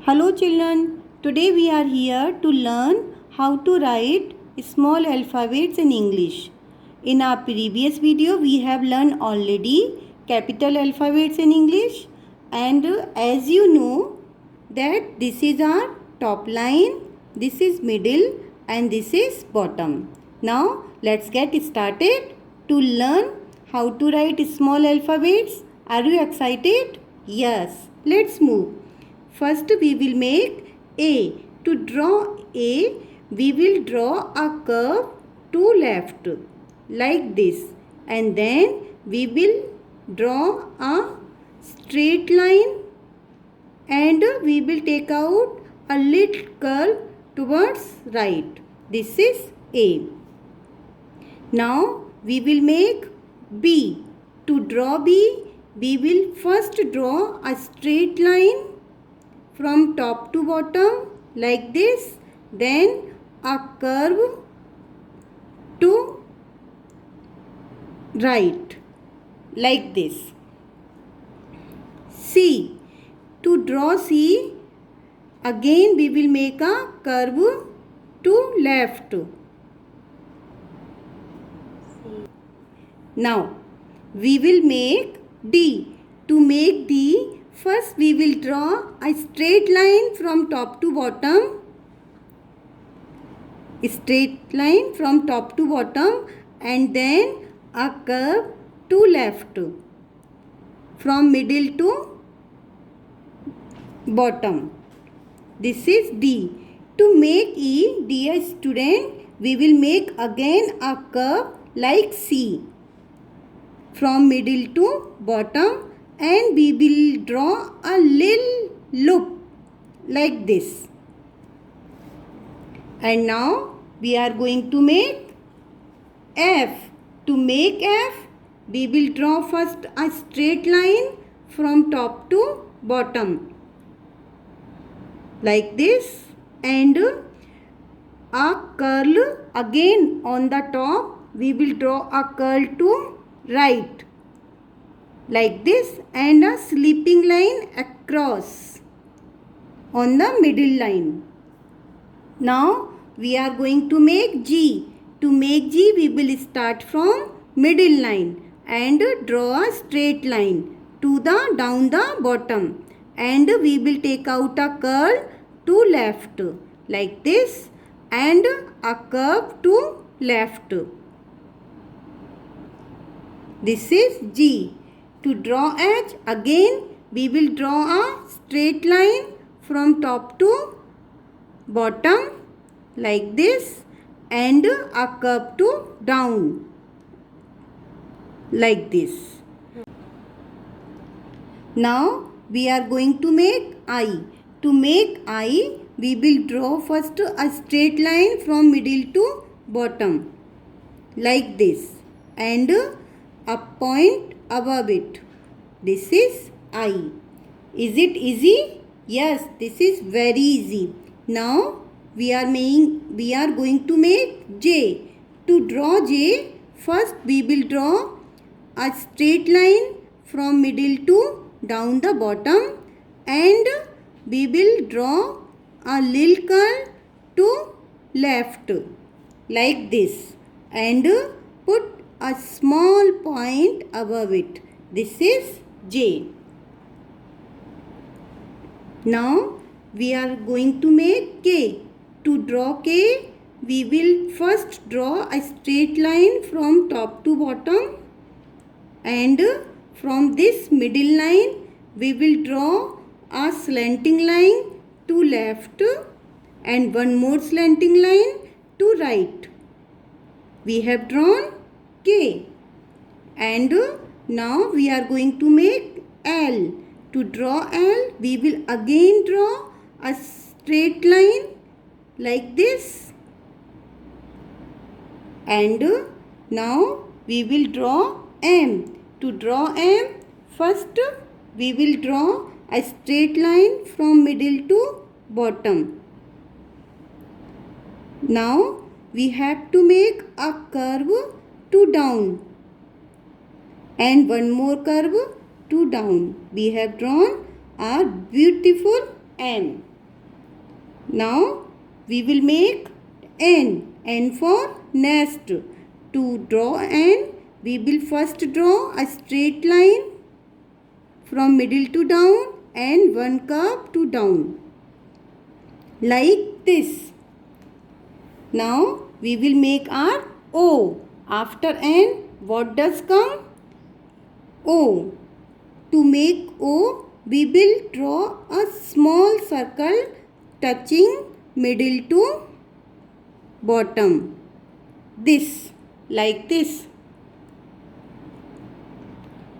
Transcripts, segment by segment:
Hello children, today we are here to learn how to write small alphabets in English. In our previous video we have learned already capital alphabets in English, and as you know that this is our top line, this is middle and this is bottom. Now let's get started to learn how to write small alphabets. Are you excited? Yes, let's move. First we will make A. To draw A, we will draw a curve to left like this, and then we will draw a straight line and we will take out a little curve towards right. This is A. Now we will make B. To draw B, we will first draw a straight line from top to bottom like this, then a curve to right like this. C. To draw C, again we will make a curve to left. Now we will make D. To make D, first we will draw a straight line from top to bottom. Straight line from top to bottom and then a curve to left from middle to bottom. This is D. To make E, dear student, we will make again a curve like C from middle to bottom, and we will draw a little loop like this. And now we are going to make F. To make F, we will draw first a straight line from top to bottom like this, and a curl again on the top. We will draw a curl to right like this, and a sleeping line across on the middle line. Now we are going to make G. To make G, we will start from middle line and draw a straight line to the down the bottom, and we will take out a curl to left like this and a curve to left. This is G. To draw H, again we will draw a straight line from top to bottom like this and a curve to down like this. Now we are going to make I. To make I, we will draw first a straight line from middle to bottom like this and a point above it. This is I. Is it easy? Yes, this is very easy. Now we are going to make J. To draw J, first we will draw a straight line from middle to down the bottom, and we will draw a little curl to left like this and put a small point above it. This is J. Now we are going to make K. To draw K, we will first draw a straight line from top to bottom, and from this middle line we will draw a slanting line to left and one more slanting line to right. We have drawn K, and now we are going to make L. To draw L, we will again draw a straight line like this, and now we will draw M. To draw M, first we will draw a straight line from middle to bottom. Now we have to make a curve to down and one more curve to down. We have drawn a beautiful M. Now we will make N. N for nest. To draw N, we will first draw a straight line from middle to down and one curve to down. Like this. Now we will make our O. After N, what does come? O. To make O, we will draw a small circle touching middle to bottom. This, like this.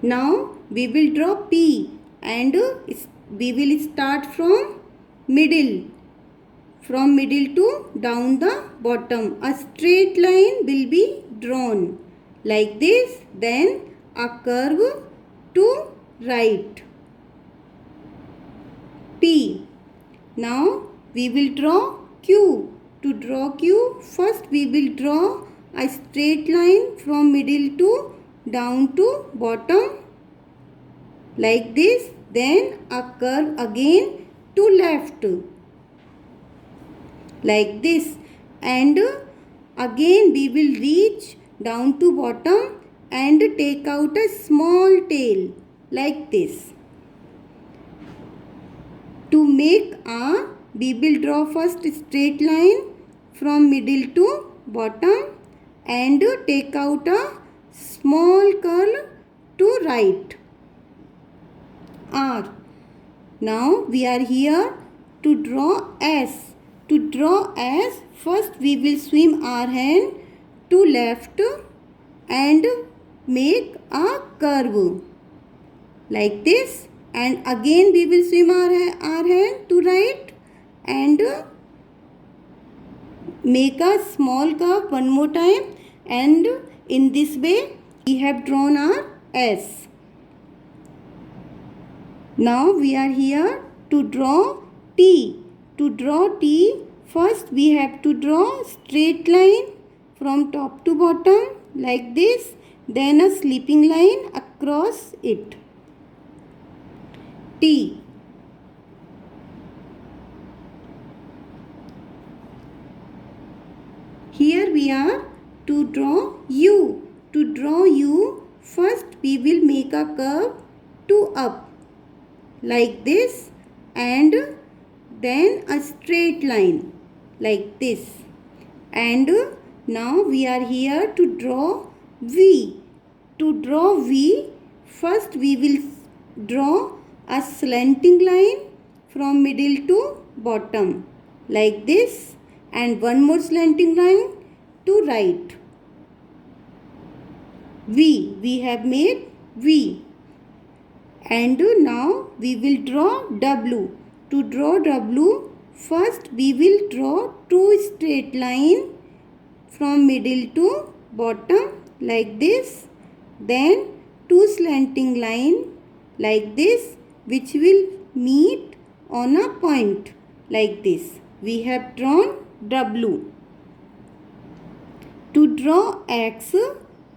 Now we will draw P and we will start from middle. From middle to down the bottom. A straight line will be drawn like this. Then a curve to right. P. Now we will draw Q. To draw Q, first we will draw a straight line from middle to down to bottom like this. Then a curve again to left like this, and again we will reach down to bottom and take out a small tail like this. To make A, we will draw first straight line from middle to bottom and take out a small curl to right. R. Now we are here to draw S. To draw S, first we will swim our hand to left and make a curve like this, and again we will swim our hand to right and make a small curve one more time, and in this way we have drawn our S. Now we are here to draw T. To draw T, first we have to draw straight line from top to bottom like this, then a sleeping line across it. T. Here we are to draw U. To draw U, first we will make a curve to up like this, and then a straight line like this. And now we are here to draw V. To draw V, first we will draw a slanting line from middle to bottom like this, and one more slanting line to right. V. We have made V. And now we will draw W. To draw W, first we will draw two straight lines from middle to bottom like this, then two slanting lines like this which will meet on a point like this. We have drawn W. To draw X,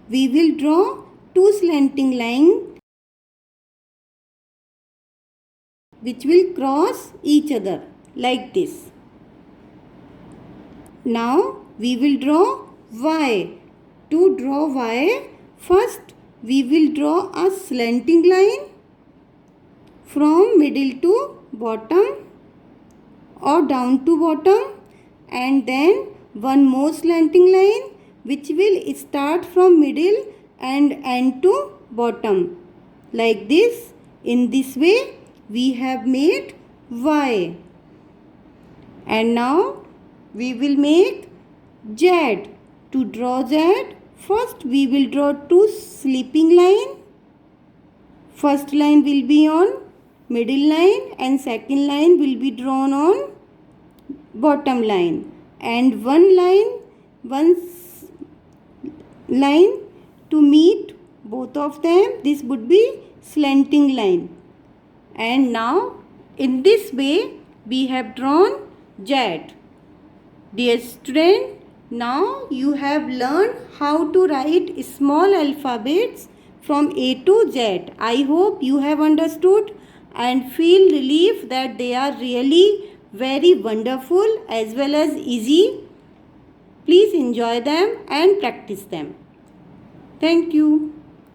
we will draw two slanting lines which will cross each other like this. Now we will draw Y. To draw Y, first we will draw a slanting line from middle to bottom or down to bottom, and then one more slanting line which will start from middle and end to bottom like this. In this way we have made Y. And now we will make Z. To draw Z, first we will draw two sleeping lines. First line will be on middle line and second line will be drawn on bottom line, and one line to meet both of them, this would be slanting line. And now in this way we have drawn Z. Dear student, now you have learned how to write small alphabets from A to Z. I hope you have understood and feel relief that they are really very wonderful as well as easy. Please enjoy them and practice them. Thank you.